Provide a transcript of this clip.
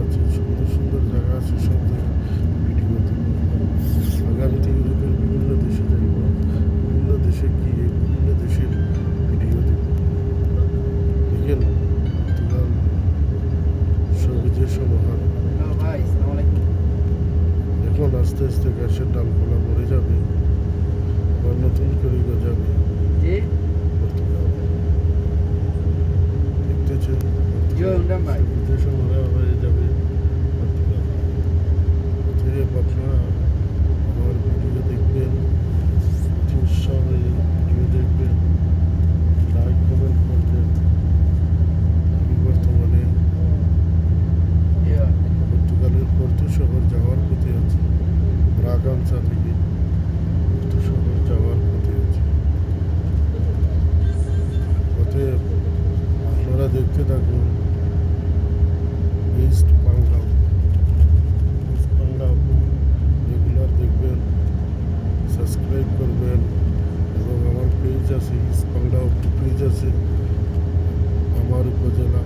আছে, সুন্দর সুন্দর জায়গা আছে, সব জায়গায় ভিডিও দেব। আগামীতে ইউরোপের বিভিন্ন দেশে যাইব, বিভিন্ন দেশে গিয়ে বিভিন্ন দেশের ভিডিও দেব। দেখেন পর্তুগাল সবুজের সমাহার। এখন আস্তে আস্তে গ্যাসের ডালপালা মরে যাবে, আবার নতুন করে গজাবে পর্তুগাল। দেখতেছে সবুজের সমাহার হয়ে যাবে পর্তুগাল। অতএব আপনারা আমার ভিডিও দেখবেন, উৎসাহ হয়ে ভিডিও দেখবেন, লাইক কমেন্ট করবেন। আমি বর্তমানে পর্তুগালের পর্তো শহর যাওয়ার পথে আছি, ব্রাগানসা থেকে পর্তো শহর যাওয়ার পথে আছি। অতএব আপনারা দেখতে থাকুন ইস্ট বাংলা রেগুলার দেখবেন, সাবস্ক্রাইব করবেন। এবং আমার পেজ আছে, ইস্ট বাংলা পেজ আছে আমার উপজেলা